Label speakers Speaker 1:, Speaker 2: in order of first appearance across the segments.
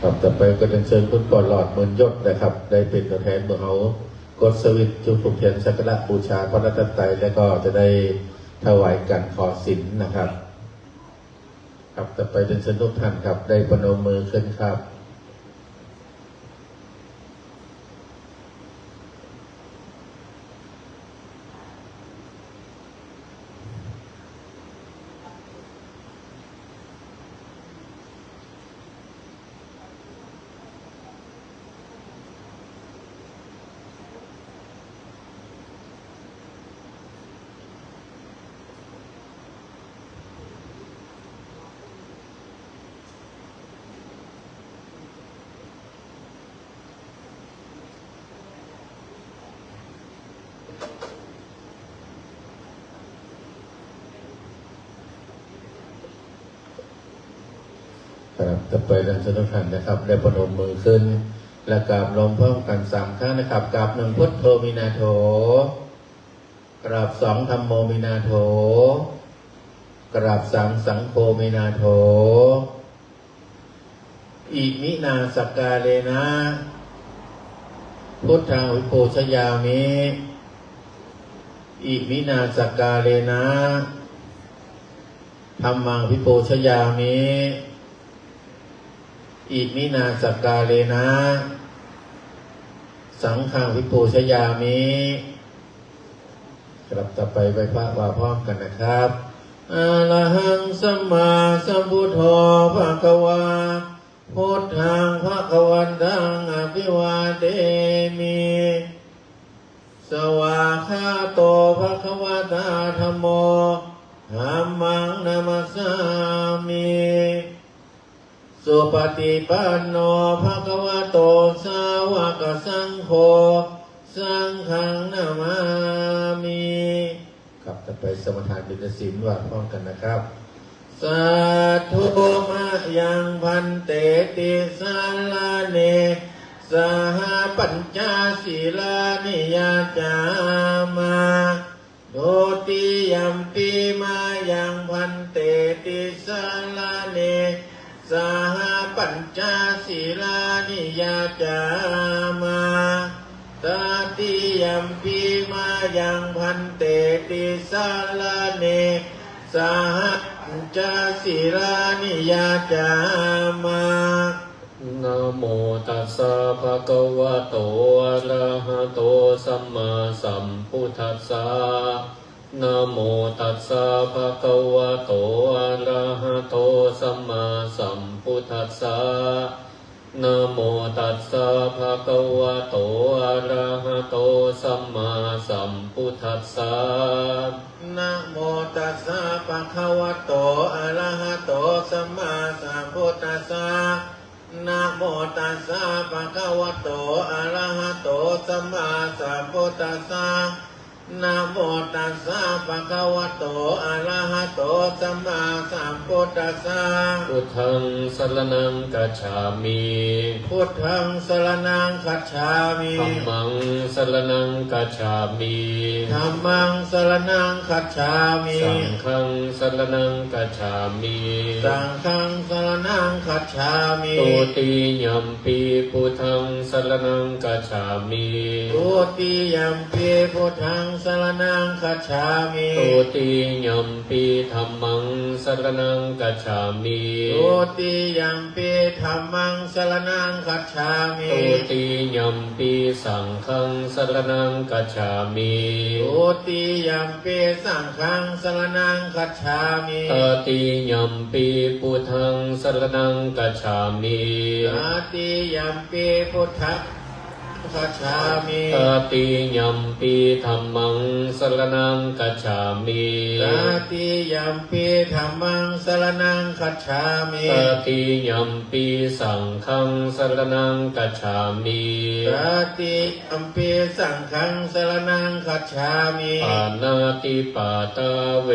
Speaker 1: ครับต่อไปก็จะเชิญคุณปอหลอดเมืองยศนะครับได้เป็นตัวแทนเมืองเอากดสวิตจุดถูกเทียนสักการะบูชาพระรัตนตรัยแล้วก็จะได้ถวายกันขอศีลนะครับครับต่อไปจะเชิญทุกท่านครับได้ประนมมือขึ้นครับครับต่อไปดังเชิญทุกท่านนะครับได้ประนมมือขึ้นและกราบลงพร้อมกัน3 ครั้งนะครับกราบ1พุทโธมินาโถกราบ2ธัมโมมินาโถกราบ3สังโฆมินาโถอิมินาสักกาเลนะพุทธังวิโพชยามิอิมินาสักกาเลนะธัมมังวิโพชยามิอิมินาสักกาเลนะสังฆังวิโพชยามิกลับต่อไปไหว้พระว่าพร้อมกันนะครับอะระหังสัมมาสัมพุทโธภะคะวาพุทธังภะคะวันตังอภิวาเทมิสวากขาโตภะคะวะตาธัมโมธัมมังนามัสสามิสุปฏิปันโนภะคะวะโตสาวกสังโฆสังฆังนามามิครับต่อไปสมทานบิณฑศีลว่าพร้อมกันนะครับสาธุมะยังพันเตติสาลาเนสหปัญจศีลานิยาจามาโดติยัมปีมายังพันเตติสาลาเนสหปัญจศีลานิยาจามาตาติยัมปีมายังพันเตติสาลาเนสหปัญจศีลานิยาจามานะโมตัสสะภะคะวะโตอะระหะโตสัมมาสัมพุทธัสสะนะโมตัสสะภะคะวะโตอะระหะโตสัมมาสัมพุทธัสสะนะโมตัสสะภะคะวะโตอะระหะโตสัมมาสัมพุทธัสสะนะโมตัสสะภะคะวะโตอะระหะโตสัมมาสัมพุทธัสสะนะโมตัสสะภะคะวะโตอะระหะโตสัมมาสัมพุทธัสสะนะโมตัสสะภะคะวะโตอะระหะโตสัมมาสัมพุทธัสสะพุทธังสรณังกัจฉามิพุทธังสรณังคัจฉามิธัมมังสรณังกัจฉามิธัมมังสรณังคัจฉามิสังฆังสรณังกัจฉามิสังฆังสรณังคัจฉามิตุติยัมปีพุทธังสรณังกัจฉามิตุติยัมปีพุทธังสรณังคัจฉามิตุติยัมปีธัมมังสรณังกัจฉามิตุติยัมปีธัมมังสรณังคัจฉามิตุติยัมปีสังฆังสรณังกัจฉามิตุติยัมปีสังฆังสรณังคัจฉามิตติยัมปีพุทธังสรณังกัจฉามิตติยัมปีพุทธังคัจฉามิตติยัมปีธัมมังสรณังกัจฉามิตติยัมปีธัมมังสรณังคัจฉามิตติยัมปีสังฆังสรณังกัจฉามิตติยัมปีสังฆังสรณังคัจฉามิปานาติปาตาเว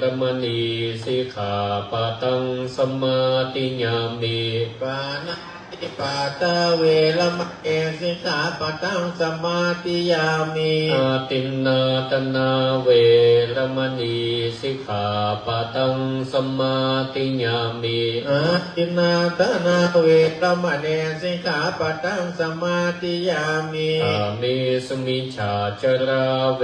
Speaker 1: รมณีสิกขาปะทังสมาธิยามิปานาติ ติปาตาเวรมะเอสิกขาปะทังสมาธิยามิ
Speaker 2: อาตินนาตนาเวรมณีสิกขาปะทังสมาธิยามิ
Speaker 1: อาตินนาตนาเวรมะเอสิกขาปะทังสมาธิยามิ
Speaker 2: อามิสมิชาจราเว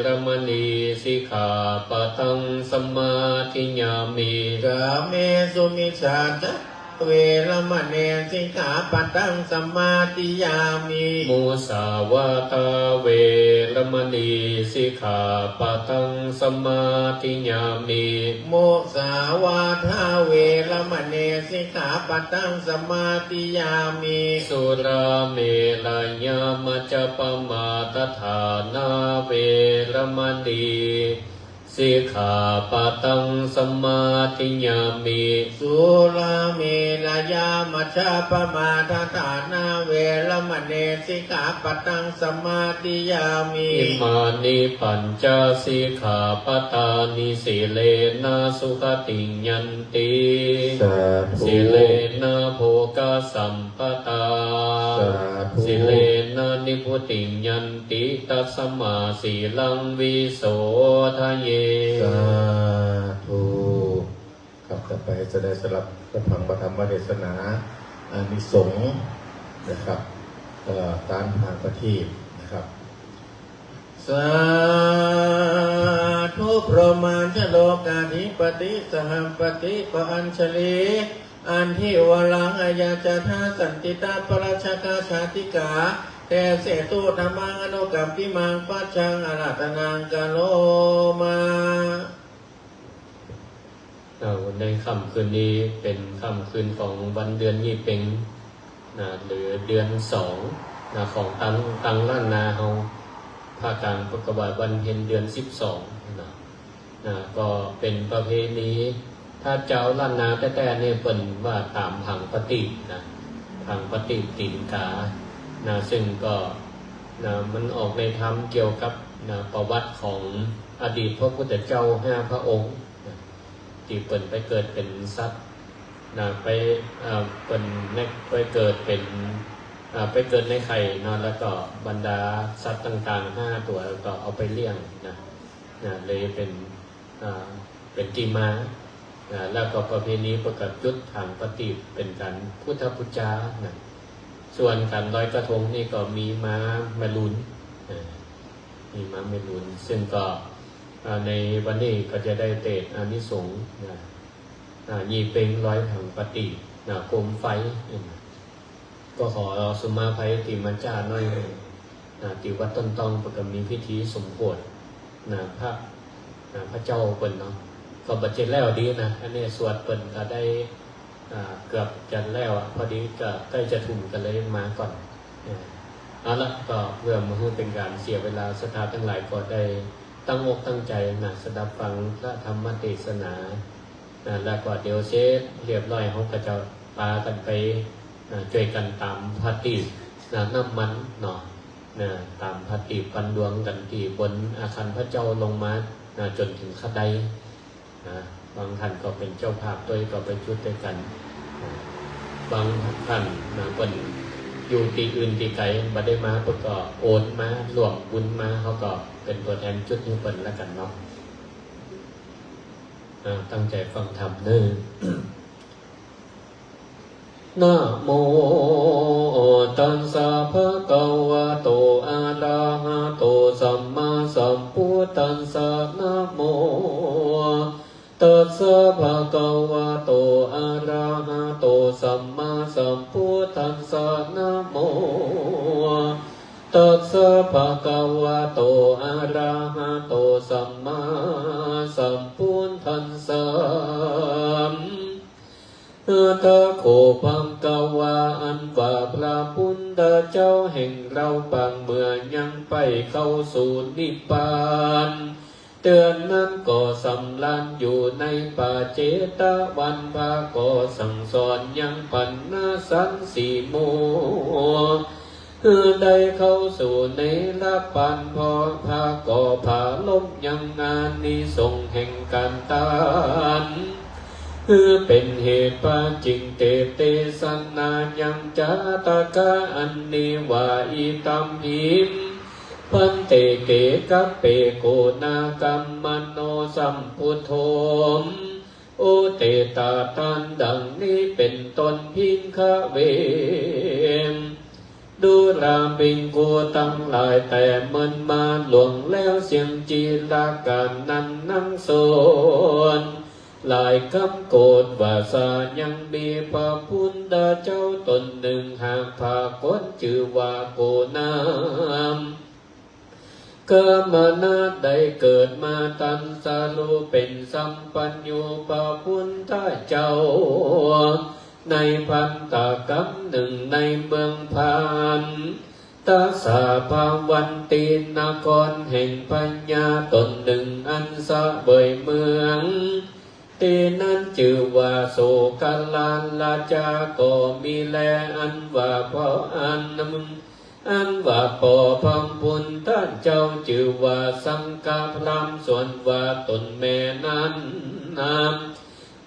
Speaker 2: รมณีสิกขาปะทังสมาธิยามิ
Speaker 1: กาเมสุมิชาจเวรมะเนสิกขาปะทังสมาธิยามิ
Speaker 2: มุสาวาทาเวรมณีสิกขาปะทังสมาธิยามิ
Speaker 1: โมสาวาทาเวรมะเนสิกขาปะทังสมาธิยามิ
Speaker 2: สุราเมรยามัจจปมาทฐานาเวรมณีสิกขาปะทังสมาธิยามิ
Speaker 1: สุราเมรยามัชฌปมาทฐานาเวรมณีสิกขาปะทังสมาธิยามิ
Speaker 2: อิมานิปัญจสิกขาปทานิสิเลนะสุขติยันติสิเลนะโภคสัมปทาสิเลนะนิพุติยันติตัสมาสีลังวิโสทะเย
Speaker 1: สาธุครับต่อไปจะได้สลับพระพังพระธรรมเทศนาอานิสงส์นะครับตามทางประทีปนะครับสาธุพรหมาชโลกาธิปติสหัมปติปอัญชลีอันที่วลังอายาจาธาสันติตาปราชกาชาติกาแต่เสตุธรรมังอนุกัมปิมังปัจจังอาราธนังกาโลมา
Speaker 2: ในค่ำคืนนี้เป็นค่ำคืนของวันเดือนยี่เป็งหรือเดือน2ของตังล้านนาเฮาภาคกลางประกาศวันเพ็ญเดือน12ก็เป็นประเพณีถ้าเจ้าล้านนาแต่เนี่ยเปิ่นว่าตามผังปฏิผังปฏิตินกาซึ่งก็มันออกในธรรมเกี่ยวกับประวัติของอดีตพระพุทธเจ้า5พระองค์ที่เปิ่นไปเกิดเป็นสัตว์ไปเปิ่นไปเกิดเป็นไปเกิดในไข่แล้วก็บรรดาสัตว์ต่างๆ5ตัวแล้วก็เอาไปเลี้ยงเลยเป็นที่มาแล้วก็ประเพณีประกาศจุดทางปฏิเป็นการพุทธบูชาส่วนการลอยกระทงนี่ก็มีม้าเมลุนซึ่งก็ในวันนี้ก็จะได้เตศอานิสงส์ยี่เป็งร้อยผังปฏิโคมไฟก็ขอสุมาภัยติมัญจาน้อยติวัดต้นตองประกอบมีพิธีสมโภชพระเจ้าเปิ่นเนาะก็บัดเจ็ดแล้วดีนะอันนี้สวดเปิ่นก็ได้เกือบจะแล้วพอดีก็ใกล้จะทุ่มกันเลยมาก่อนเอาละก็เพื่อมาให้เป็นการเสียเวลาศรัทธาทั้งหลายก็ได้ตั้งอกตั้งใจสดับฟังพระธรรมเทศนาแล้วก็เดี๋ยวเช็ดเรียบร้อยเขาก็จะปากันไปช่วยกันตามพระติน้ำมันเนาะตามพระติปันดวงกันที่บนอาคารพระเจ้าลงมาจนถึงขัดใดบางท่านก็เป็นเจ้าภาพด้วยก็ไปชุดด้วยกันบางท่านเป็นอยู่ที่อื่นที่ไกลบัดได้มาเพิ่นก็โอนมาหลวงบุญมาเขาก็เป็นตัวแทนชุดนี้เพิ่นแล้วกันเนาะตั้งใจฟังธรรมเด้อนะโมตัสสะภะคะวะโตอะระหะโตสัมมาสัมพุทธัสสะนะโมตัสสะภะคะวะโตอะระหะโตสัมมาสัมพุทธัสสะนะโมตัสสะภะคะวะโตอะระหะโตสัมมาสัมพุทธัสสะตะโคปังกวาอันว่าพระพุทธเจ้าแห่งเราบางเมื่อยังไปเข้าสู่นิพพานเตือนนั้นก็สำลันอยู่ในป่าเจตวันพาก็สั่งสอนยังปัญนาสันสีโมได้เข้าสู่ในละปันพอพาก็ผาลมยังงานนิสงแห่งการตาน คือเป็นเหตุปาจิงเตเตสนายังจาตากะอันนิวาอิตัมหิมพันเตเกกัปเปโกนากัมมโนสัมพุทโธมโอเตตาตันดังนี้เป็นต้นพิงคะเวมดูราบิงกูตั้งหลายแต่มันมาหลวงแล้วเสียงจีราการนั้นนั่งโซนหลายคำโกดว่าสายังมีพระพุทธเจ้าตนหนึ่งหากพาคนชื่อว่าโกนามกามนาได้เกิดมาตันสารูเป็นสัมปัญญูพระพุทธเจ้าในพันตกรรมหนึ่งในเมืองพานตาสาภาวันตีนครแห่งปัญญาตนหนึ่งอันสะเบยเมืองตีนั้นชื่อว่าโสกาลานลาจาก็มีแลอันว่าพออันว่าปอพังพุนท่านเจ้าชื่อว่าสังฆพรามส่วนว่าตนแม่นั้นนาม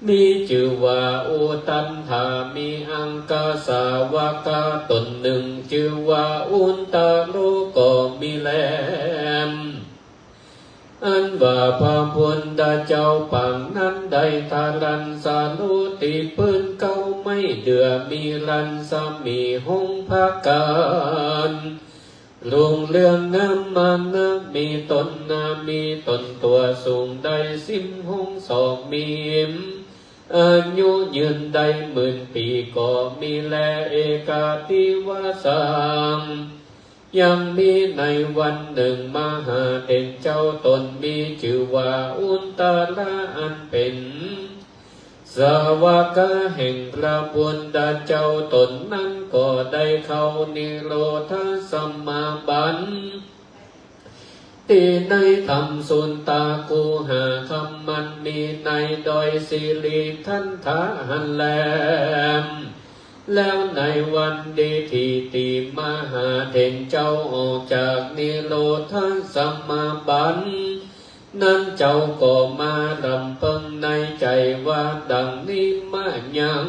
Speaker 2: มีชื่อว่าอุตันธามีอังกาสาวกาตนหนึ่งชื่อว่าอุนตาโลก็มีแลมอันว่าพระพุทธเจ้าปังนั้นได้ทารันสาลุติปืนเก่าไม่เดือมีรันสามีหงภาการลุงเรื่องงามมันนะมีตนนามีตนตัวสูงได้สิมหงสองมีมอายุยืนได้10,000 ปีก็มีแลเอกาติวาสังยังมีในวันหนึ่งมหาเด่นเจ้าตนมีชื่อว่าอุนตระอันเป็นสาวกแห่งพระพุทธเจ้าตนนั้นก็ได้เข้านิโรธสมาบันตีในธรรมสุนตากูหาคำมันมีในดอยสิริทันทาหันแลมแล้วในวันดีที่ตีมหาเถรเจ้าออกจากนิโรธสมาบันนั้นเจ้าก็มารำพึงในใจว่าดังนี้มายัง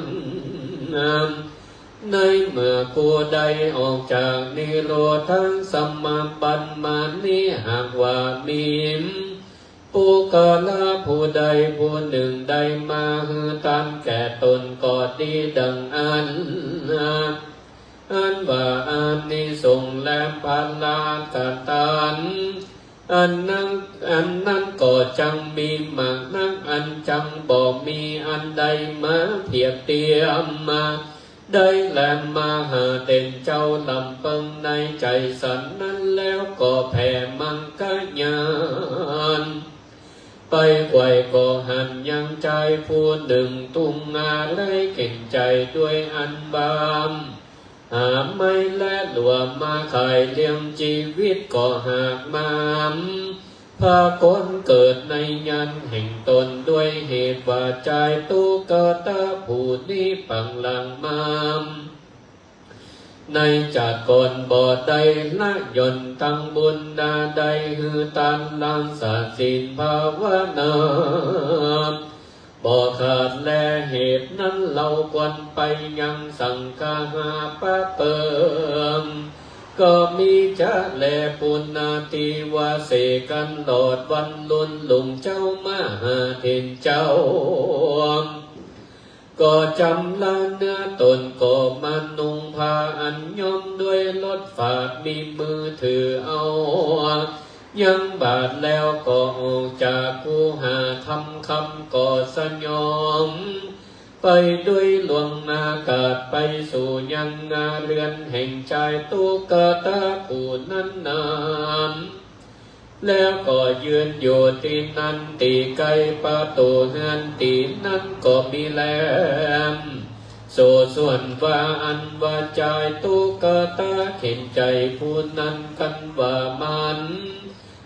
Speaker 2: ในเมื่อกูได้ออกจากนิโรธสมาบันมานี้หากว่ามีปุกลาผู้ใดผู้หนึ่งได้มาหือตันแก่ตนก็ดีดังอันว่าอานิสงส์และปาลากตันอันนั้นก็จังมีมากนักอันจังบ่มีอันใดมาเพียบเทียมมาได้แลมาหาเด่นเจ้าลำเปิงในใจสันนั้นแล้วก็แผ่มังกญาณไปไกวก็หันยังใจผู้หนึ่งตุ้งงาได้เก่งใจด้วยอันบามหาไม่และหลวมมาขายเลี้ยงชีวิตก็หากมามพาคนเกิดในยันแห่งตนด้วยเหตุว่าใจตุกตาผู้นี้ปังหลังมามในจากก่อนบ่ได้ละยนตั้งบุญนาใดหือตันลังสาสินภาวนาบ่ขาดแลเหตุนั้นเราควรไปยังสังฆาปะเปิมก็มีจะแลปุณณาติวาเสกันหลอดวันลุนลุงเจ้ามหาเถรเจ้าก็จำละเนื้อตนก็มานุ่งผ้าอันย่อมด้วยรถฝาดมีมือถือเอายังบาดแล้วก็ออกจากกูหาทำคำก็สยองไปด้วยหลวงอากาศไปสู่ยังงาเรือนแห่งใจตุกตาผู้นั้นนานแล้วก็ยืนอยู่ที่นั้นตีไกประตูเฮือนตีนั้นก็มีแลมโสส่วนว่าอันว่าใจตุกตาเข็นใจผู้นั้นกันว่ามัน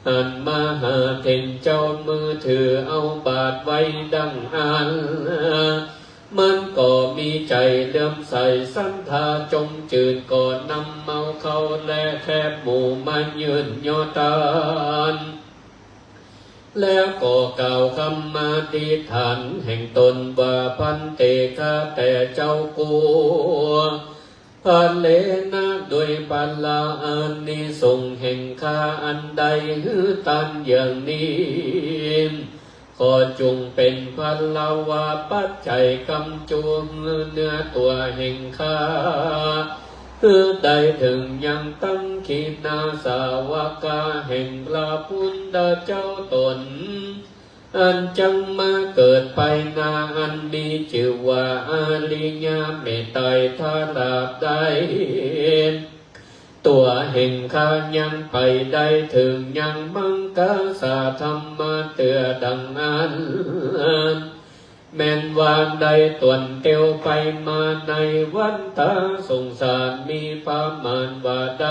Speaker 2: อันมหาเถรเจ้ามือถือเอาบาทไว้ดังอันมันก็มีใจเลื่อมใสสันทาจมจืดก่อนนำเมาเข้าและแคบหมู่มายืนยอตาน แล้วก็กล่าวคำมาธิษฐานแห่งตนว่าพันเตข้าแต่เจ้ากูพันเลนะด้วยปัลลาอันนิสงส์แห่งข้าอันใดหือตันอย่างนี้ขอจงเป็นพันลาวาปัจจัยกำจวงเนื้อตัวแห่งข้าคือได้ถึงยังตั้งขีณาสาวกาแห่งพระพุทธเจ้าตนอันจังมาเกิดไปนาอันมีชื่อว่าอาลิญาเมตไตรทาราบได้ตัวแห่งข้ายังไปได้ถึงยังมังกาสาธรรมเตือดังนั้นแม้นวางใดตวนเตียวไปมาในวันตาสงสารมีประมาณว่าใด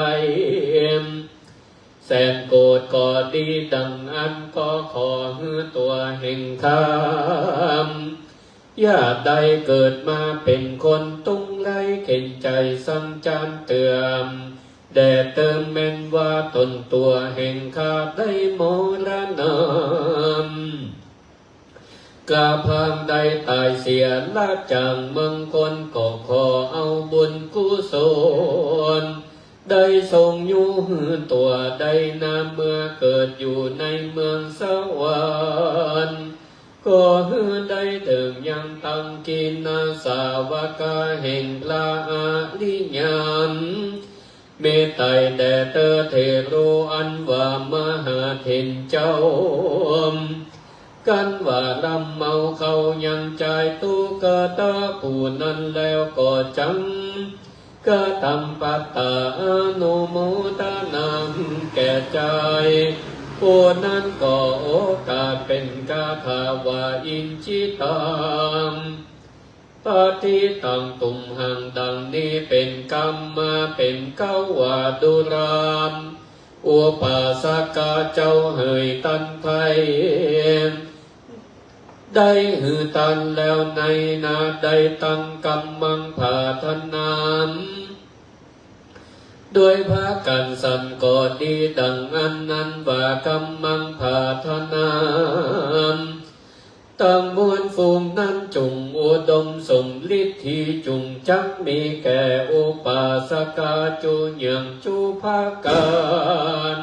Speaker 2: แสนโกรธก็ดีดังอันก็ขอฮือตัวแห่งข้ามญาติใดเกิดมาเป็นคนตุงไรเข็นใจสังจานเตือนแด่เติมแม้นว่าตนตัวแห่งข้าได้มรณะกาพังใดตายเสียละจากเมืองคนก็ขอเอาบุญกุศลได้ทรงอยู่ตัวได้นาเมื่อเกิดอยู่ในเมืองสวรรค์ก็ได้ถึงยังตั้งกินนาสาวกาแห่งพระอริยญเมตไตรแด่เตอเทโรอันว่ามหาเถรเจ้ากันว่าลำเมาเขายังใจตุกตาผู้นั้นแล้วก็จังก็ทำปัตตาอนุโมทนาแก่ใจผู้นั้นก็โอกาสเป็นกาภาวาอินจิตามปฏิตังตุมหังดังนี้เป็นกรรมมาเป็นเก้าวาดุรามอุปาสกาเจ้าเหยตันไทยได้หือตันแล้วในนาได้ตั้งกรรมังภาธนามด้วยพระกันสันก็ดีดังอันนั้นว่ากรรมังภาธนามตั้งมวลฝูงนั้นจุงอุดมสมฤทธิจุงจักมีแก่อุปาสกาจุยังจุภาการ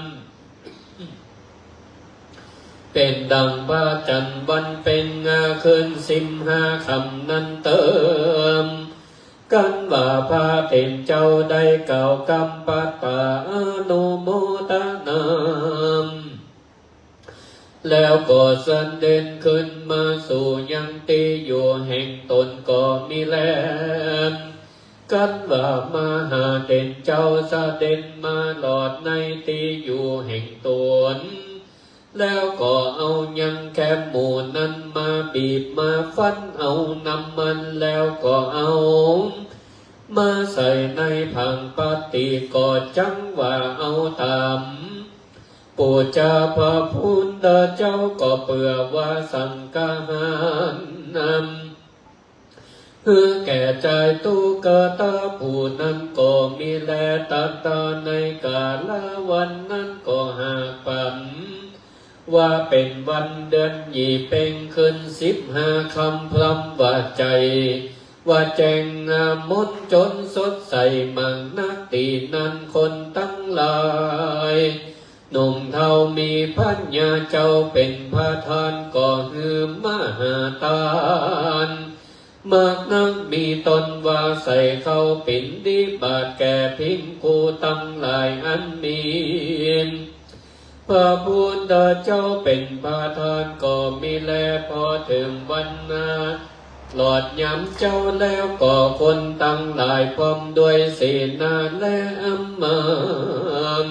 Speaker 2: เป็นดังพระจันทร์วันเป็นงาคืน15 ค่ำนั้นเติมกันว่าพระเป็นเจ้าได้กล่าวกรรมปัตตาอนุโมทนาแล้วก็สันเด่นขึ้นมาสู่ยังตีอยู่แห่งตนก็มีแลกันว่ามหาเด่นเจ้าเสด็จมาหลอดในตีอยู่แห่งตนแล้วก็เอายังแคบหมู่นั้นมาบีบมาฟันเอาน้ำมันแล้วก็เอามาใส่ในผังปฏิก็จังว่าเอาตามปูชาพระพุทธเจ้าก็เปื่อว่าสังฆทานนำคือแก่ใจตุกตาผู้นั้นก็มีแลตัตตาในกาลวันนั้นก็หากปันว่าเป็นวันเดือนยี่เพ็งขึ้น15 ค่ำพลัมว่าใจว่าแจงงามมนจนสดใสมังนักตีนั้นคนตั้งหลายหนุ่มเท่ามีพัญญาเจ้าเป็นพระทานก็คือมหาทานมากนักมีตนว่าใส่เข้าปิ่นดีบาทแก่พิงกูตั้งหลายอันมีพระพุทธเจ้าเป็นประธานก็มีแลพอถึงวันนาหลอดย้ำเจ้าแล้วก็คนตั้งหลายพร้อมด้วยศีลนาและอัมมัน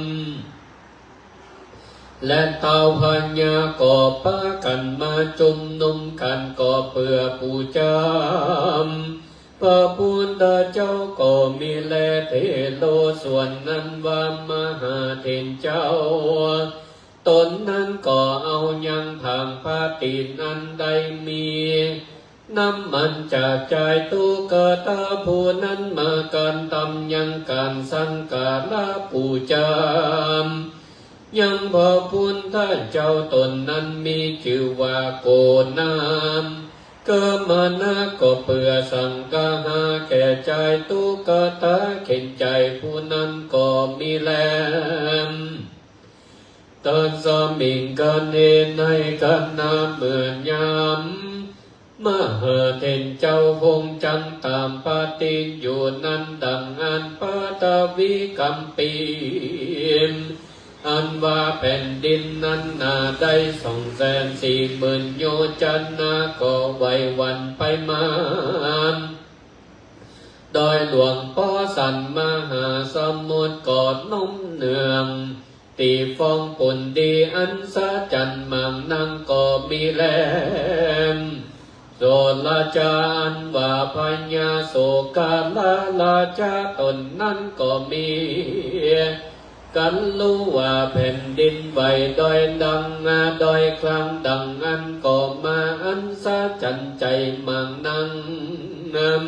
Speaker 2: และเต่าพัญญาก็ปะกันมาจุมนุมกันก็เพื่อปูจามพระพุทธเจ้าก็มีแลเทโลส่วนนั้นว่ามหาเถรเจ้าตนนั้นก็เอายังทางพระตีนั้นได้มีน้ำมันจากใจตุกตาผู้นั้นมาการทำยังการสังการะปูจาม ยังพระพุทธเจ้าตนนั้นมีชื่อว่าโกนามเกิดมานะก็เพื่อสังฆาหาแก่ใจตุกตาเข็นใจผู้นั้นก็มีแลมตอนสมิงกันเองในกันนาเมื่อยามมหาเทนเจ้าคงจังตามปฏิอยู่นั้นดังอันปาตวิกัมปีอันว่าแผ่นดินนั้นนาได้240,000 โยชนะก็ไว้วันไปมาโดยหลวงพ่อสันมหาสมุทรกอดนมเนืองตีฟองปุ่นดีอันสะจันมังนังก็มีแลมโสลาจารว่าพญาโสกาลาจาตนนั้นก็มีกันรู้ว่าแผ่นดินไหวดอยดังดอยครั้งดังอันก็มาอันสะจันใจมังนัง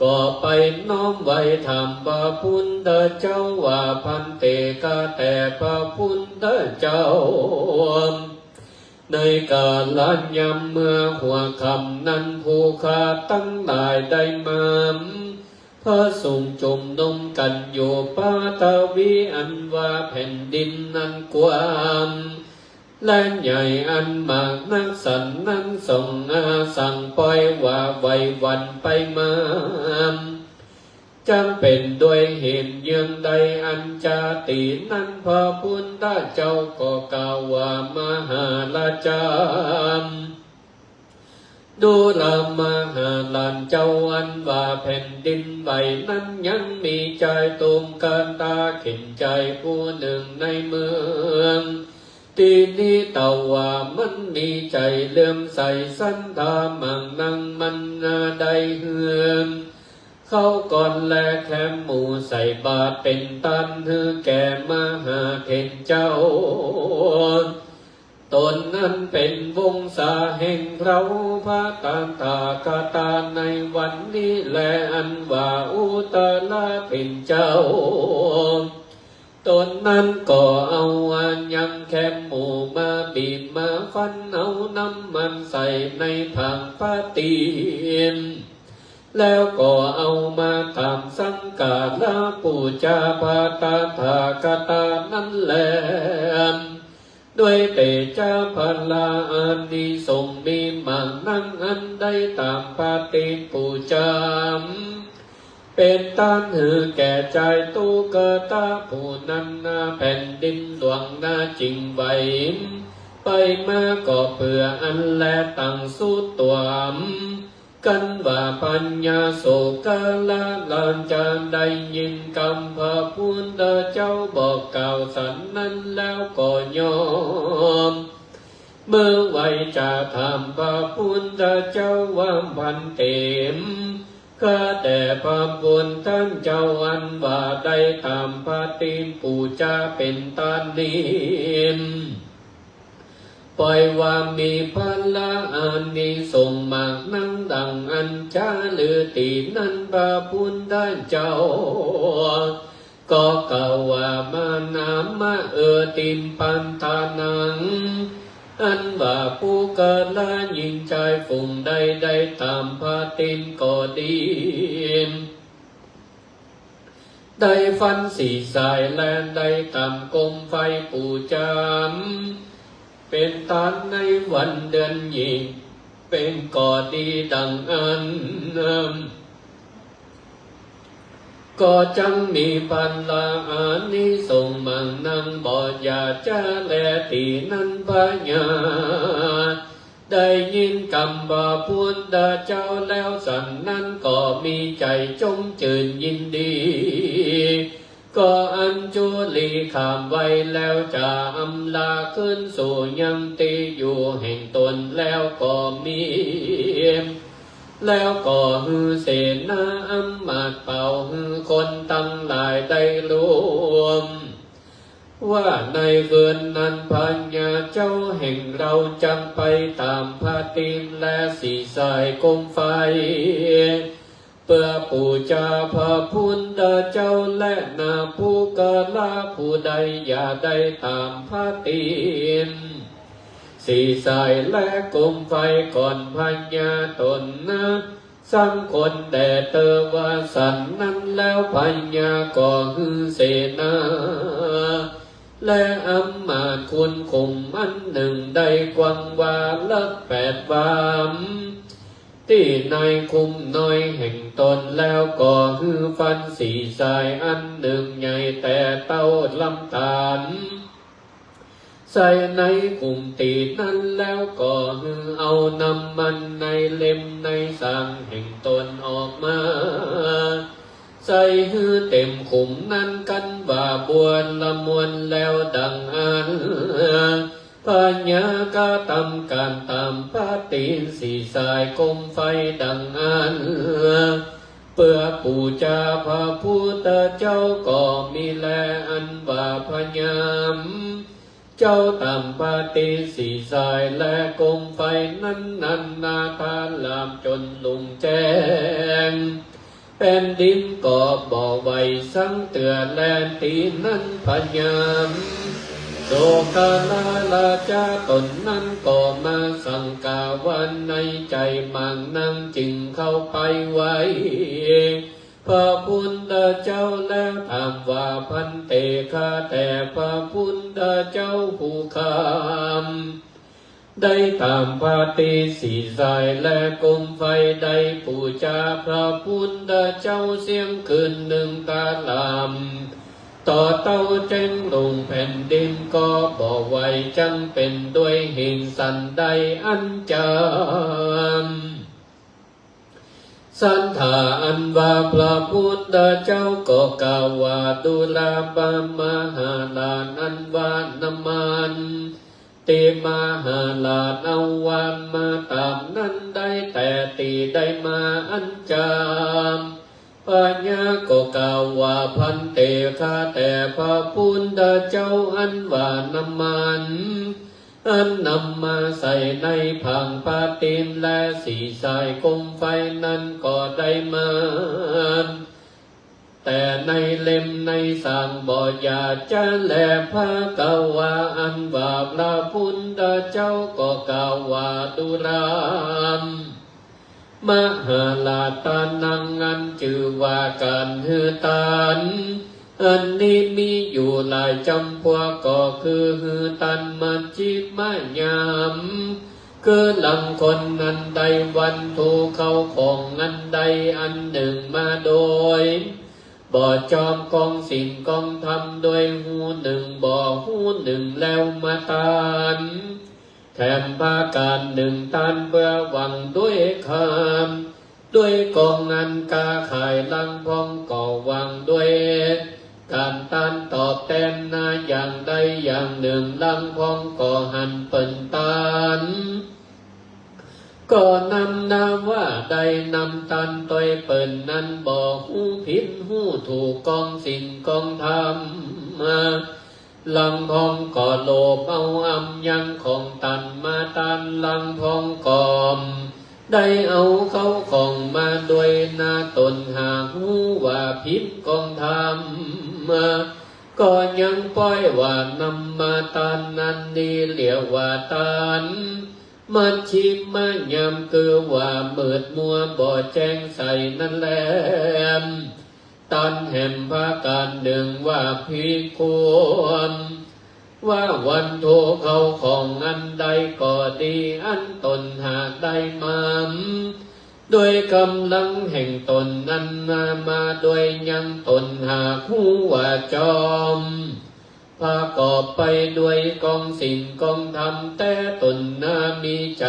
Speaker 2: ก็ไปน้อมไว้ทำพระพุทธเจ้าว่าพันเตกาแต่พระพุทธเจ้าในกาลยามเมื่อหัวคำนั้นผู้ข้าตั้งหลายได้มาพระสงฆ์จุมนุมกันอยู่ปาตวีอันว่าแผ่นดินนั้นกว้างและใหญ่อันมากนักสันนั้นส่งสั่งปล่อยว่าไว้วันไปมาจำเป็นด้วยเหตุเยื่องใดอันจาตินั้นพระพุทธเจ้าก็กล่าวว่ามหาราชาดูลามหาลานเจ้าอันว่าแผ่นดินไหวนั้นยังมีใจตุมการตาเข็นใจผู้หนึ่งในเมืองทีนี้เต่าว่ามันมีใจเลื่อมใสสันธามังนังมันได้เฮือเขาก่อนแลแคมหมูใส่บาตรเป็นตันฮือแก่มหาเทนเจ้าตนนั้นเป็นวงศาแห่งเราพระตานตากาตาในวันนี้แลอันว่าอุตลาเป็นเจ้าตนนั้นก็เอาอันยังแคมหมูมาบีบมาฟันเอาน้ำมันใส่ในผังปฏิมแล้วก็เอามาทำสังฆาราปูชาพระตาถากตานั้นแลด้วยเตจาพลาอันนิสงส์มีมังนั่งอันได้ตามปฏิปูชาเป็นต้านหือแก่ใจตุกตาผู้นั้นแผ่นดินหลวงนาจริงไหวไปมาก็เพื่ออันแลตั้งสู้ตัวกันว่าปัญญาโสกาลาลานจานได้ยินคำพระพุทธเจ้าบอกกล่าวสันนั้นแล้วก็ยอมเมื่อไว้จะทำพระพุทธเจ้าว่าพันเต็มข้าแต่พระบุญท่านเจ้าอันว่าได้ทำปฏิปูชาเป็นตานิมปล่อยว่ามีพละอานิสงส์มากนั่งดังอันชาลือตีนั้นพระพุทธเจ้าก็กล่าวว่ามานามาติมปันตานังอันว่าผู้กาลายิ่งใจฝุ่งใดได้ตามพระตินก็ดีได้ฟันสีสายแลนได้ตามกลมไฟปูจามเป็นตานในวันเดือนยิ่งเป็นก่อดีดังอันก็จังมีปันลาอานิสงส์มังนังบ่อยาจะแลตีนั้นพญาได้ยินคำว่าพุทธเจ้าแล้วสันนั้นก็มีใจจงจื่นยินดีก็อัญจุลีขามไว้แล้วจะอำลาขึ้นสู่ยังตีอยู่แห่งตนแล้วก็มีแล้วก็ฮือเสนาอัมมาตเป่าฮือคนตั้งหลายได้รวมว่าในคืนนั้นพัญญาเจ้าแห่งเราจำไปตามพระตินและสีสายกมไฟ เพื่อปูชาพระพุทธเจ้าและนาผู้กาลาผู้ใดอย่าได้ตามพระตีนสีสายและกลมไฟก่อนพัญญาตนนะสังคนแด่เตวาสันนั้นแล้วพัญญาก็ฮือเสนาและอัมมาตคุณคงอันหนึ่งได้กวังวาละ8 วามที่ในคุมน้อยแห่งตนแล้วก็ฮือฟันสีสายอันหนึ่งใหญ่แต่เต้าลำตาลใส่ในกลุ่มตีนั้นแล้วก็ฮือเอาน้ำมันในเล่มในสังแห่งตนออกมาใส่ฮือเต็มขุมนั้นกันว่าบวนละมวนแล้วดังอันปัญญากาตำการตามปาตีนสีสายกลมไฟดังอันเพื่อปูชาพระพุทธเจ้าก็มีแลอันว่าพญามเจ้าตามปาตีนสีสายและกลมไฟนั้นนันนาทานลามจนลุงแจ้งแผ่นดินก็บอกไว้สังเตือนแลนตีนั้นพญามโสกาลาลาจาตนนั้นก็มาสังกาวันในใจมังนั่งจึงเข้าไปไว้พระพุทธเจ้าแล้วถามว่าพันเตข้าแต่พระพุทธเจ้าผู้คำได้ตามปาฏิสีสายและกลมไฟได้ปูชาพระพุทธเจ้าเสียงคืนหนึ่งกาลำต่อเต้าเจ้งลงแผ่นดินก็บอกไว้จังเป็นด้วยหินสันใดอันจามสันธาอันว่าพระพุทธเจ้าก็กล่าวว่าดุลาบามหาลานอันว่านมันตีมหาลาณเอาวันมาตามนั้นได้แต่ตีได้มาอันจามปัญญาก็กล่าวว่าพันเตข้าแต่พระพุทธเจ้าอันว่าน้ำมันอันนำมาใส่ในผังปาตินและสีสายกลมไฟนั้นก็ได้มาแต่ในเล่มในสางบ่อยาจะแลพระกาวาอันว่าพระพุทธเจ้าก็กล่าวว่าดุรามมหาลาตานังอันจือว่าการฮือตานอันนี้มีอยู่หลายจำพวกก็คือฮือตันมัจจิมายามคือหลังคนนันใดวันถูกเขาของนันใดอันหนึ่งมาโดยบ่จอมกองสิ่งกองทำโดยหูหนึ่งบ่หูหนึ่งแล้วมาตานแถมปาการหนึ่งตันเพื่อหวังด้วยคำด้วยกองนันกาขายลังพองก่อหวังด้วยการตันตอบแทนนาอย่างใดอย่างหนึ่งลังพองก่อหันเปิ่นตันก็นำนามว่าใดนำตันต้อยเปิ่นนั้นบ่หูผิดหูถูกกองสิ่งกองธรรมลังพองก่อโลภเอาอำยังของตันมาตันลังพองก่อมได้เอาเขาของมาด้วยหน้าตนหาหูว่าผิดกองธรรมก็ยังปล่อยว่านำมาตันนั้นนี่เหลียวว่าตันมัชชิมายามคือว่าเมิดมัวบ่แจ้งใส่นั่นแหละตันแห่มพาการหนึ่งว่าพิควรว่าวันโทเขาของอันใดก็ดีอันตนหากได้มาด้วยกำลังแห่งตนนั้นมาด้วยยังตนหากหูว่าจอมประกอบไปด้วยกองสิ่งกองธรรมแต่ตนมีใจ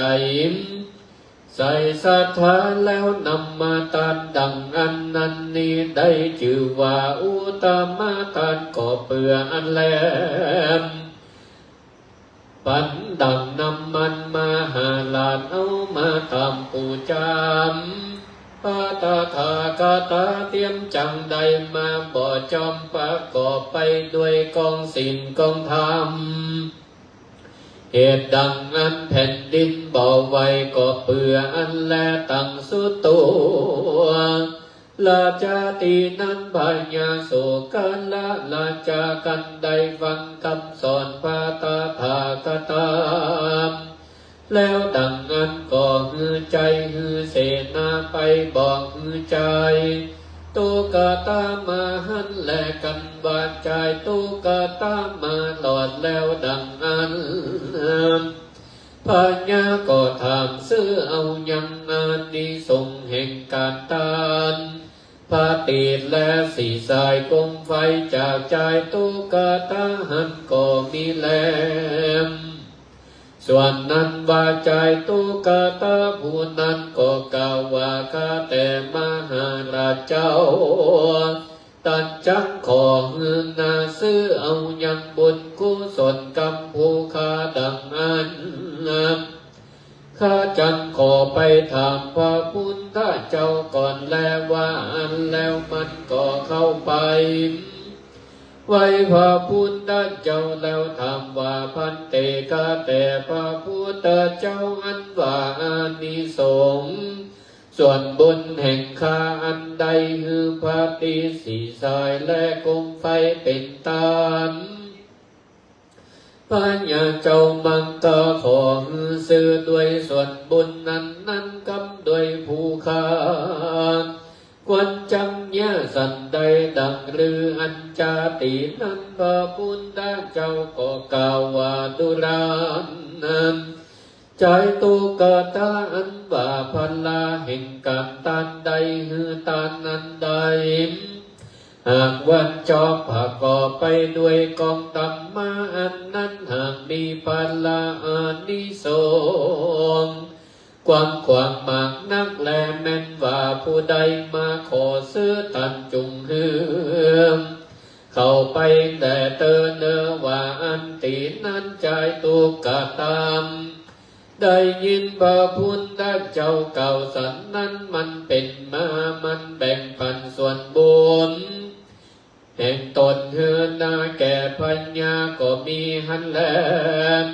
Speaker 2: ใส่ศรัทธาแล้วนำมาตานดังอันนั้นนี้ได้ชื่อว่าอุตมะทานก่อเปื่ออันแลมปันดังนำมันมาหาลานเอามาทำปูจามปาตาคากาตาเตรียมจังใดมาบ่จอมประกอบไปด้วยกองสิ่งกองธรรมเหตุดังอันแผ่นดินบ่ไว้ก็เปื่ออันแลตั้งสุดตัว ลาจาตินั้นพญาโสกันละลาจากันได้ฟังคำสอนพระตถาคตแล้วดังนั้นก็หือใจหือเสนาไปบอกหือใจตุกตามาหันแลกันบาดใจตุกตามาหลอดแล้วดังนั้นพญาก็ถามซื้อเอายังงานนี้ส่งแห่งการตานพาตีและสีสายกงไฟจากใจตุกตาหันก็มีแลมส่วนนั้นว่าใจตุกตาผู้นั้นก็กล่าวว่าข้าแต่มหาราชเจ้าตัดจังขอหือนาซื้อเอายังบุญกุศลกรรมผู้ข้าดังนั้นข้าจังขอไปถามพระพุทธเจ้าก่อนแล้วว่าอันแล้วมันก็เข้าไปไว้พระพุทธเจ้าแล้วถามว่าพันเตกาแต่พระพุทธเจ้าอันว่าอานิสงส์ส่วนบุญแห่งข้าอันใดคือพระตีสีสายและกงไฟเป็นตามพญาเจ้ามังกรขอซื้อด้วยส่วนบุญนั้นกับด้วยผู้ค้าควรจำเนี่ยสันใดดังหรืออัญจาตินั้นพระพุทธเจ้าก็กล่าวว่าดุรานั้นใจตุกตาอันว่าพันลาแห่งการตานใดหือตานนั้นใดหากวันจอบประกอบไปด้วยกองธรรมะอันนั้นหากมีพันลาอานิสงส์ความมากนักแลแม้นว่าผู้ใดมาขอซื้อตันจุงหืมเข้าไปแต่เตอเนอว่าอันตีนั้นใจตุกตามได้ยินพระพุทธเจ้าเก่าสันนั้นมันเป็นมามันแบ่งปันส่วนบุญแห่งตนเฮือนาแก่ปัญญาก็มีหันแลน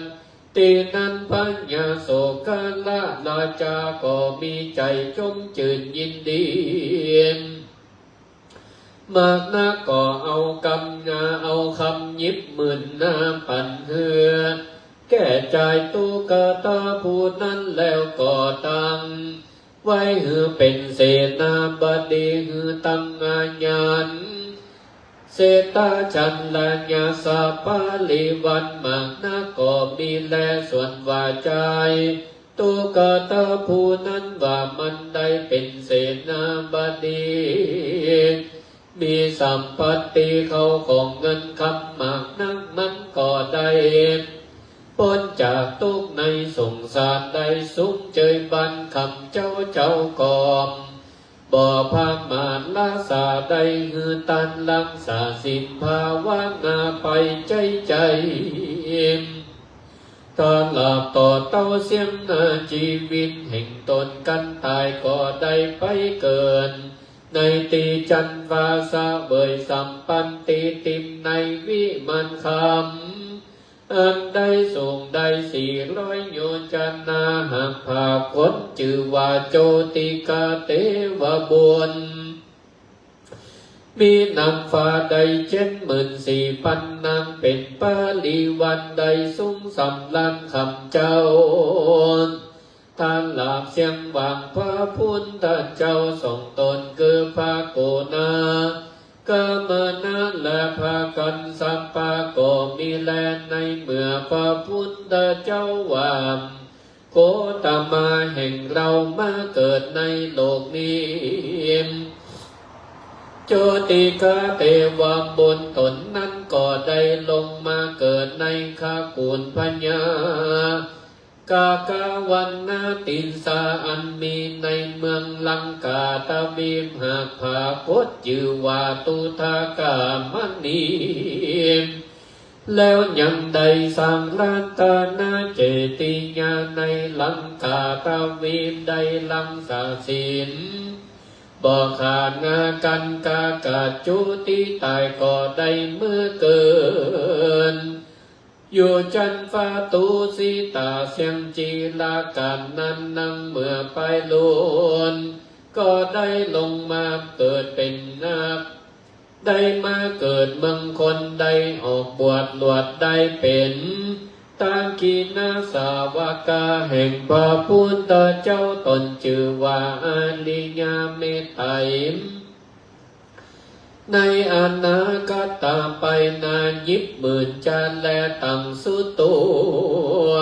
Speaker 2: ตีนั้นปัญญาโสกาละลาจาก็มีใจจมจืนยินดีมากนักก็เอากำงาเอาคำยิบหมื่นน้ำปั่นเฮือแก่ใจตุกตาผู้นั้นแล้วก็ตั้งไว้หือเป็นเสนาบดีหือตั้งงานยันเศตาจันลญาสาปาลิวันมากนักก็มีแลส่วนว่าใจตุกตาผู้นั้นว่ามันได้เป็นเสนาบดีมีสัมปติเขาของเงินคำมากนักมันก็ได้พ้นจากทุกข์ในสงสารได้สุขเจยบันคำเจ้ากอมบ่พามาลาสาได้หือตันลังสาสินภาวนาไปใจตอนหลับต่อเต้าเสียงนาชีวิตแห่งตนกันตายก็ได้ไปเกินในตีจันวาสาเบยสัมปันติติมในวิมันคำอันได้ส่งได้400โยชนาหักภาคตจือว่าโจติกาเตวบุญมีนำฟ้าใด74,000นางเป็นปาลีวันใดสูงสำลังคำเจ้าท่านหลับเสียงหวังพระพุทธเจ้าส่งตนคือพระโกนากามนะและพากันสัมปะก็มีแลในเมื่อพระพุทธเจ้าวามโคตมาแห่งเรามาเกิดในโลกนี้โจติกาเทวาบนตนนั้นก็ได้ลงมาเกิดในข้ากุลพญากากาวันนาตินสาอันมีในเมืองลังกาตะวิมหากภาพจน์จือว่าตุทากามณีแล้วยังได้สร้างรัตนาเจติญาในลังกาตะวิมได้ลังสาสินบ่ขาดงากันกากาจุติตายก็ได้เมื่อเกินอยู่จันฟ้าตูสีตาเสียงจีลาการนั้นนั่งเมื่อไปลวน ก็ได้ลงมาเกิดเป็นนาคได้มาเกิดเมืองคนได้ออกบวชหลวดได้เป็นตากีนาสาวกาแห่งพระพุทธเจ้าตนชื่อว่าอาลิยาเมตไตรในอนาคตไปนานยิบหมื่นจานและตั้งสุตัว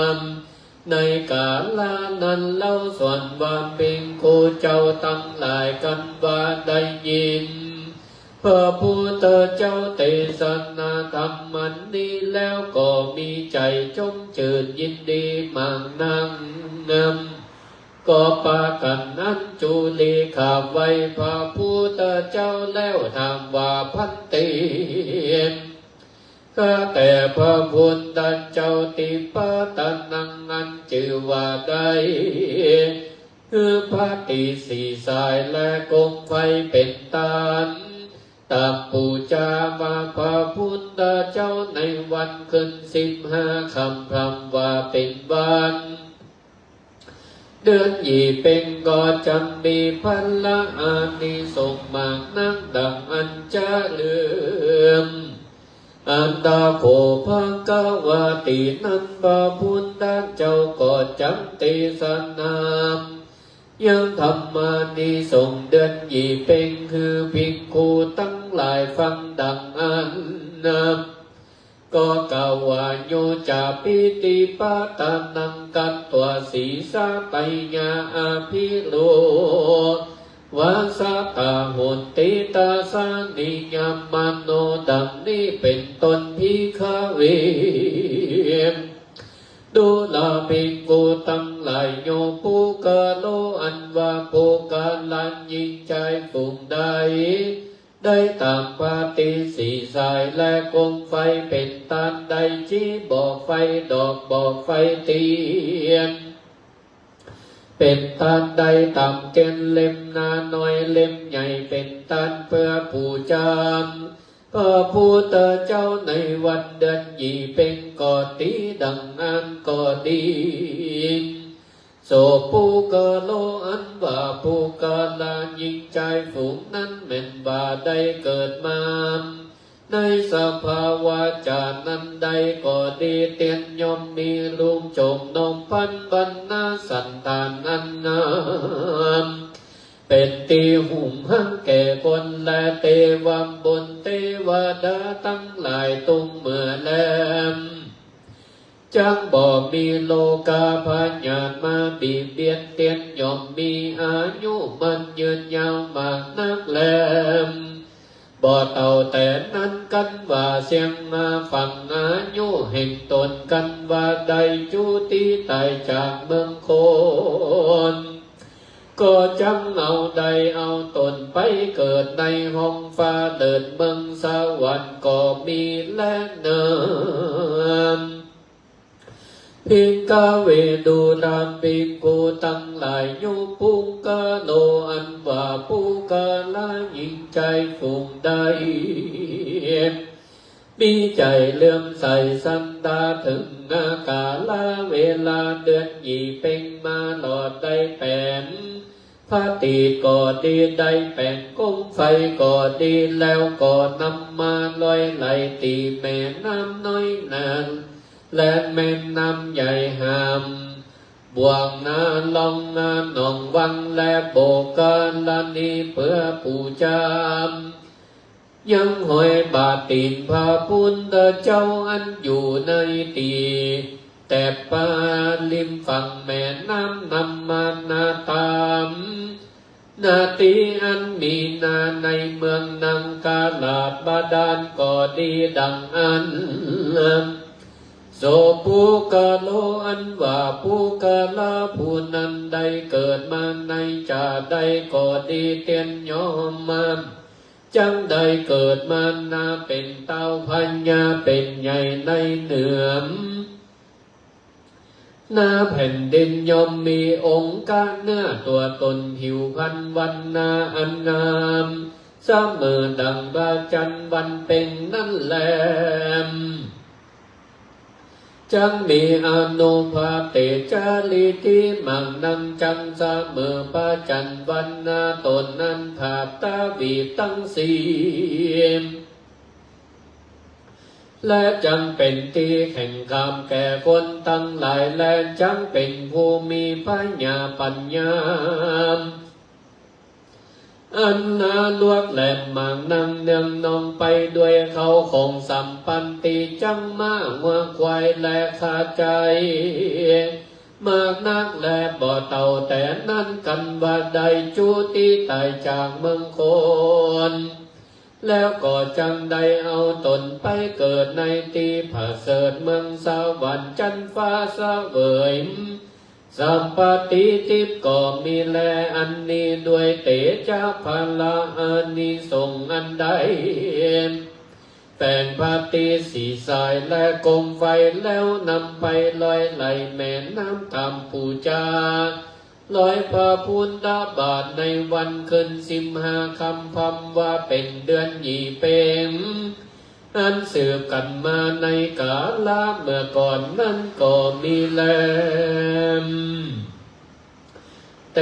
Speaker 2: ในกาลานั้นเล่าส่วนว่าเป็นโคเจ้าตั้งหลายกันว่าได้ยินพระพุทธเจ้าเทศนาธรรมันนี้แล้วก็มีใจจมจืดยินดีมั่งนั่งนำก็ปากันนั้นจุลีขาบไว้พระพุทธเจ้าแล้วถามว่าพันเตข้าแต่พระพุทธเจ้าติปะตะนังอันชื่อว่าใดคือพระติสีสายและกองไฟเป็นตานตับปูจามาพระพุทธเจ้าในวันขึ้น15 ค่ำพรำว่าเป็นวันเดือนยี่เป็งก็จำมีพันละอานิสงส์มากนักดังอันจะลืมอันดาโคภังกวาตินันพระพุทธเจ้าก็จำเทศนายังธรรมานิสงส์เดือนยี่เป็งคือภิกขุตั้งหลายฟังดังอันนับก็กล่าวว่าโยจาปิติปาตานังกันตัวศีสาไตญาอาภิโลวาสาตาหุนติตาสานิยามโนดังนี้เป็นต้นพิฆเวดูลาภิกขุตั้งหลายโยภูกะโลอันว่าภูกะลันยิ่งใจฝูงใดได้ตามปาฏิสีสายและกองไฟเป็นตานใดชี้บอกไฟดอกบอกไฟเตียนเป็นตานใดต่ำเกณฑ์เล่มนาน้อยเล่มใหญ่เป็นตานเพื่อผู้จำพระพุทธเจ้าในวันเดือนยี่เป็งก็ตีดังอันก็ดีโสภูกะโลอันว่าภูกะลายิ่งใจฝูงนั้นแม่นว่าได้เกิดมาในสภาวะจานั้นใดก็ดีเตียนยมมีลุงจมนมพันบรรณาสันตานอันงามเป็นตีหุ่มหังแก่คนและเทวบุญเทวดาตั้งหลายตุงเมื่อแลมจังบ่มีโลกาพญานมาบีบเบียนเตียนย่อมมีอายุมันยืนยาวมากนักแลมบ่เต่าแต่นั้นกันว่าเสียงมาฟังอายุแห่งตนกันว่าใดจุติตายจากเมืองโคนก็จำเอาใดเอาตนไปเกิดในห้องฟ้าเดินเมืองสวรรค์ก็มีและเนินพิงกาเวดูรามปิงกูตั้งหลายยุปุงกาโลอันว่าปุกาลายิ่งใจฝูงใดมีใจเลื่อมใสสันตาถึงอากาลาเวลาเดือนยี่เป็งมาหลอดได้แป่นพระตีก็ดีได้แป่นก้มไฟก็ดีแล้วก็นำมาลอยไหลตีแม่น้ำน้อยนานและแม่น้ำใหญ่หามบวงนาลองนาหนองวังและโบกาลานีเพื่อปูจามยังหอยบาตินพระพุทธเจ้าอันอยู่ในตีแต่ปาลิมฝั่งแม่น้ำนำมานาตามนาตีอันมีนาในเมืองนังกาลาบาดาลก็ดีดังอันโสภูกะโลอันว่าภูกะลาผู้นั้นได้เกิดมาในชาติใดก็ดีเตียนยอมมาจังได้เกิดมานาเป็นเต้าพัญญาเป็นใหญ่ในเหนือหน้าแผ่นดินย่อมมีองค์การเนื้อตัวตนผิวพรรณวันนาอันงามเสมอดังพระจันทร์วันเพ็ญนั่นแล จังมีอนุภาเตจาริติมังนังจังเสมอปะจันวันนาตนนั้นภาพตาวีตั้งสีและจังเป็นที่แห่งกรรมแก่คนตั้งหลายและจังเป็นผู้มีปัญญาอันนาลวกแหลมมางนั่งเนืองนองไปด้วยเขาคงสัมปันติจังมากเมื่อควายและขาดใจมากนักและบ่เต่าแต่นั้นกันว่าใดจุติตายจากเมืองคนแล้วก็จังใดเอาตนไปเกิดในที่ผาเสริฐเมืองสวรรค์จันฟ้าเสวยสัมปติทิพย์ก็มีแลอันนี้ด้วยเตจาพละอานิสงส์อันใดแป่งปฏิสีสายและกลมไฟแล้วนำไปลอยไหลแม่น้ำธรรมปูจาลอยพระพุทธบาทในวันขึ้น15 คำพำว่าเป็นเดือนยี่เพ็ญอันสืบกันมาในกาลเมื่อก่อนนั้นก็มีแลเต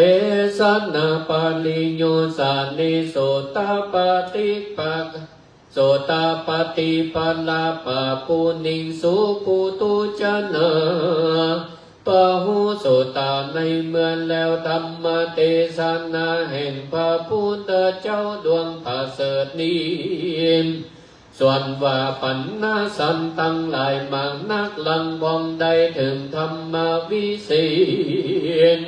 Speaker 2: สนาปาลิโยสานิโสตปฏิปักโสตปฏิปัลลาปะปุนิงสุปุตุจนะปะหูโสตาในเมืองแล้วธรรมเทศนาแห่งพระพุทธเจ้าดวงประเสริฐนี้ส่วนว่าปัญญาสันตั้งหลายมากนักลังบองได้ถึงธรรมวิเศษ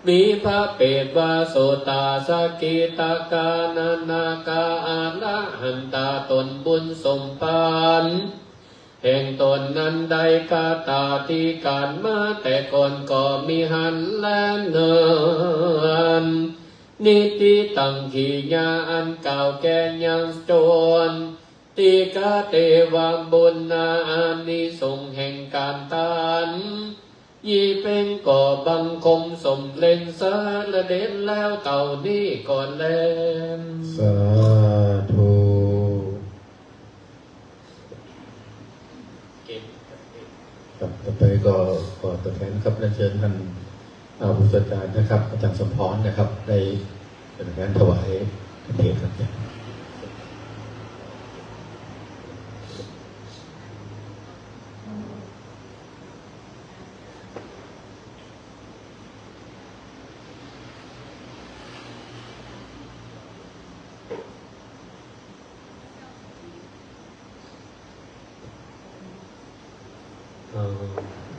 Speaker 2: มีพระเปตวาโสตาสกิตากานานาคาอาละหันตาตนบุญสมปานแห่งตนนั้นได้กาตาที่การมาแต่ก่อนก็มีหันและเนินนิติตังขีญาอันเก่าแก่ยังโจรติกาเทวาบุญนาอานิสงส์แห่งการทานยี่เป็นก่อบังคมสมเล่นสารเด็ดแล้วเต่านี้ก่อนแลม
Speaker 1: สาธุครับต่อไปก็ขอตัวแทนครับเรียนเชิญท่านผู้จัดการนะครับอาจารย์สมพรนะครับได้เป็นการถวายเทศน์ครับ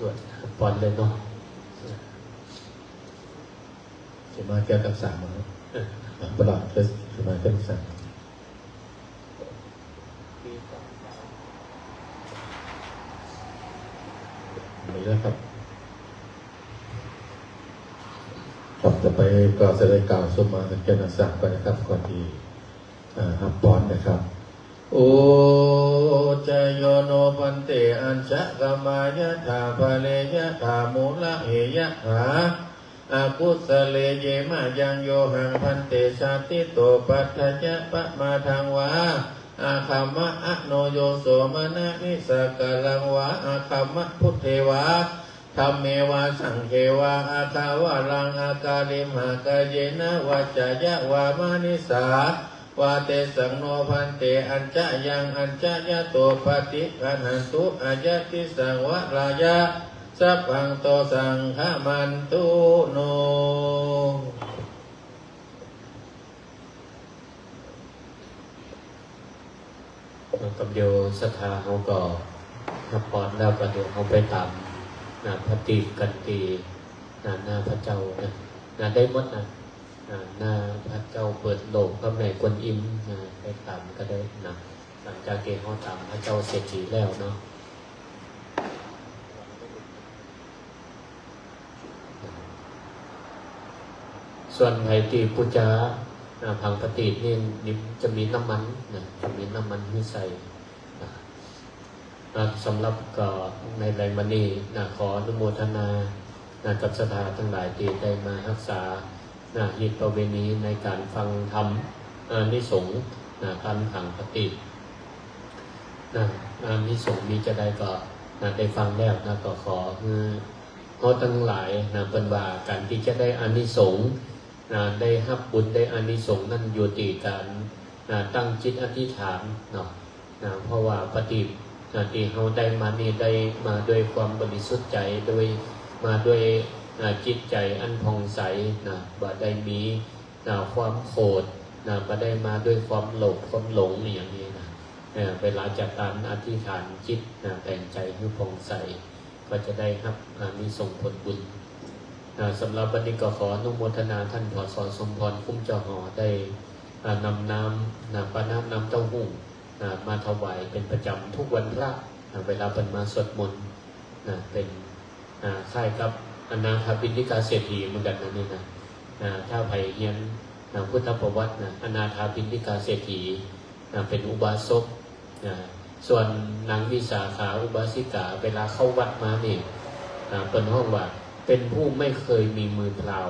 Speaker 2: ด้วยปอนเลยเนาะ
Speaker 1: จะมาแก้รักษามาประหลาดจะมาแก้รักษาไม่แล้วครับต่อไปก็จะได้กล่าวสมมาแก้รักษาก่อนนะครับก่อนที่หับปอนนะครับโอจโยโนปันเตอัญชะกมายะถาภะเลยะถามูละเหยะถาอากุสเลเยมะยังโยหังพันเตชาติโตปัฏฐะยะปะมาทังวาอาคัมมะอะโนโยโสมนะนิสกะลังวาอาคัมมะพุทเทวาธัมเมวาสังเขวาอาคาวะลังอากาลิมหากะเยนะวัจจยะวามานิสาวาเตสังโนพันเตอัญจยังอัญจยะโตปฏิปันหันตุอายะติสังวะรายะสัพพังโตสังฆมันตุโน
Speaker 2: กับเดียวศรัทธาเขาก็หับปอนแล้วประเดี๋ยวเขาไปตามพระตีกันตีหน้าพระเจ้าได้หมดหน้าพระเจ้าเปิดโลกพระแม่กวนอิมไปตามก็ได้นะหลังจากเกณฑ์เขาตามพระเจ้าเสร็จดีแล้วเนาะส่วนไผ่ตีปุจจาพังปฏินี่จะมีน้ำมันจะมีน้ำมันที่ใส่สำหรับก็ในแรงมณีขออนุโมทนากับศรัทธาทั้งหลายที่ได้มารักษาหิตประเวณีในการฟังธรรมนิสงส์การขังปฏินิสงส์มีจะได้ก็ ได้ฟังแล้วก็ขอเขาทั้งหลายเป็นว่าการที่จะได้อานิสงส์ได้รับบุญได้อานิสงส์นั่นอยู่ที่การตั้งจิตอธิษฐานเนาะเพราะว่าปฏิบัติที่เขาได้มานี่ได้มาด้วยความบริสุทธิ์ใจโดยมาด้วยจิตใจอันผ่องใสบ่ได้มีความโกรธบ่ได้มาด้วยความโลภความหลงอย่างนี้เวลาจากการอธิษฐานจิตแต่งใจให้ผ่องใสก็จะได้รับมีส่งผลบุญสำหรับวันนี้ก็ขออนุโมทนาท่านผอ.สมพรคุ้มเจ้าหอได้นำน้ำปาน้ำเต้าหู้มาถวายเป็นประจำทุกวันพระเวลาเป็นมาสวดมนต์เป็นค่ายกับอนาถบิณฑิกาเศรษฐีเหมือนกันนี่ถ้าไผ่เฮียนพุทธประวัติอนาถบิณฑิกาเศรษฐีเป็นอุบาสกส่วนนางวิสาขาอุบาสิกาเวลาเข้าวัดมานี่เป็นห้องว่าเป็นผู้ไม่เคยมีมือเปล่า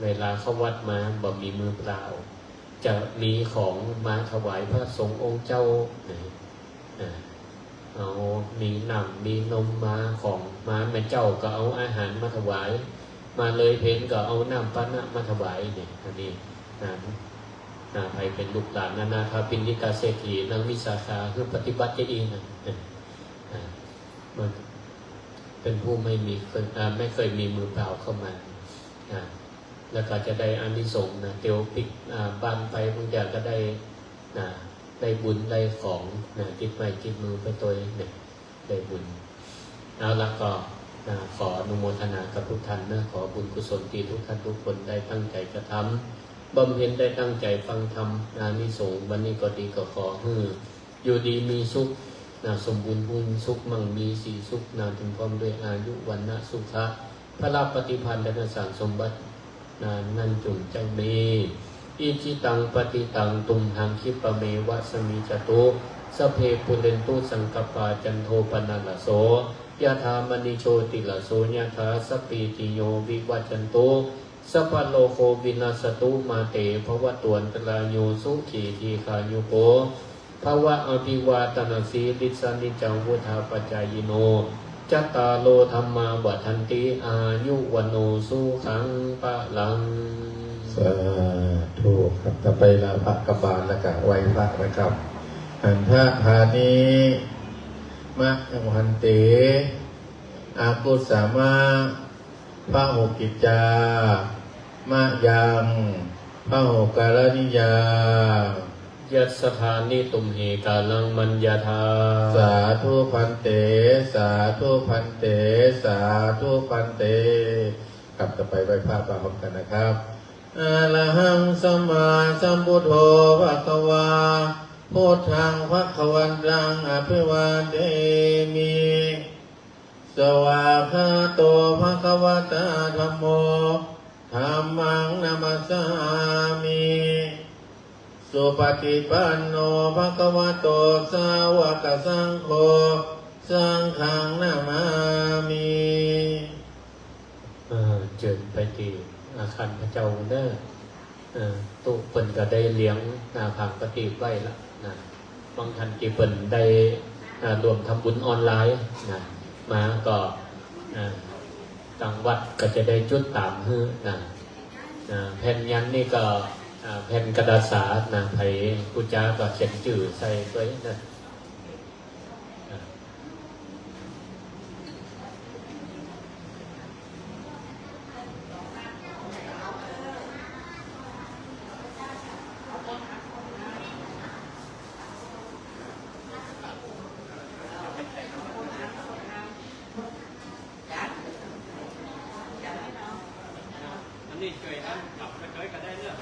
Speaker 2: เวลาเข้าวัดมาบ่มีมือเปล่าจะมีของมาถวายพระสงฆ์องค์เจ้าเอามีน้ำมีนมมาของมาแม่เจ้าก็เอาอาหารมาถวายมาเลยเพนก็เอาน้ำปานะมาถวายนี่อันนี้ใครเป็นลูกหลานนาถบิณฑิกาเศรษฐีนางวิสาขาคือปฏิบัติดีมันเป็นผู้ไม่เคยมีมือเปล่าเข้ามาแล้วก็จะได้อานิสงส์เตียวปิกบ้านไปบางอย่างก็ได้บุญได้ของจิตไม้จิตมือไปตัวได้บุญแล้วก็ขออนุโมทนากับทุกท่านขอบุญกุศลที่ทุกท่านทุกคนได้ตั้งใจกระทำบำเพ็ญได้ตั้งใจฟังธรรมอานิสงส์วันนี้ก็ดีก็ขออยู่ดีมีสุขสมบูรณ์บุญสุขมั่งมีสีสุขถึงพร้อมด้วยอายุวันนะสุขะพระลาภปฏิพันธ์และสารสมบัตินั่นจุ่มใจเมอิจิตังปฏิตังตุมหังคิปะเมวะสมิจตุสเพปุเรนตุสังกปาจันโทปนัลโสยะถามณิโชติลโสยะถาสปีติโยวิวัจจันตุสัพพะโลโควินาสตุมาเตภวตวนตรายโยสุขีทีขายุโกภวะอภิวาตนาสีลิสานิจังวุธาปัจจายโนจัตตาโลธรรมาวัฏันติอายุวันโนสุขังปะลัง
Speaker 1: สาธุครับต่อไปลาภกบาลและกะไว้พระนะครับอันทะธานีมะหันเตอากุสามาพระหุกิจจามะยังพระหุกาลนิยา
Speaker 2: ยัสสถานิตุมเหกาลังมัญญาธา
Speaker 1: สาธุพันเตสาธุพันเตสาธุพันเตกลับต่อไปไหว้พระพร้อมกันนะครับอะระหังสัมมาสัมพุทโธภะคะวาพุทธังภะคะวันตังอภิวาเทมิสวากขาโตภะคะวะตาธัมโมธัมมังนัมสสามิสุปฏิปันโนภะคะวะโตสาวกสังโฆสังฆังนามามิ
Speaker 2: เจิญไปที่อาคารพระเจ้าเด้อตุเปิ่นก็ได้เลี้ยงผังปฏิไว้ละบางท่านที่เปิ่นได้รวมทำบุญออนไลน์มาก็ต่างวัดก็จะได้จุดตามแผ่นยันนี่ก็แผ่นกระดาษสาไผ่กุจาก็เขียนจื่อใส่ไว้นี่ช่วยกันกลับไปเคยก็ได้เนอะ